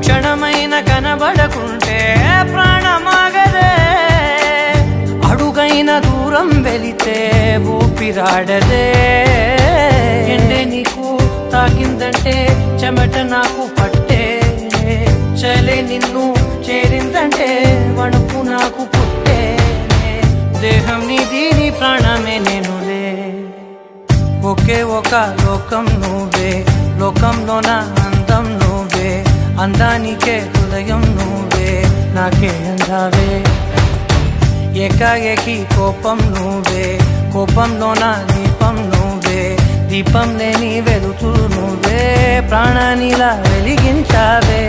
క్షణమైన కనబడకుంటే ప్రాణమాగదే అడుగైన దూరం వెళితే ఊపిరాడదే ఎండే నీకు తాకిందంటే చెమట నాకు పట్టే చలే నిన్ను చేరిందంటే వణుకు నాకు పుట్టే దేహం నీది నీ ప్రాణమే నేనులే ఒకే ఒక లోకం నువ్వే లోకంలోన అందం నువ్వే అందానికే హృదయం నువ్వే నాకే అందావే ఏకాఏకి కోపం నువ్వే కోపంలోన దీపం నువ్వే దీపం లేని వెలుతురు నువ్వే ప్రాణానిలా వెలిగించావే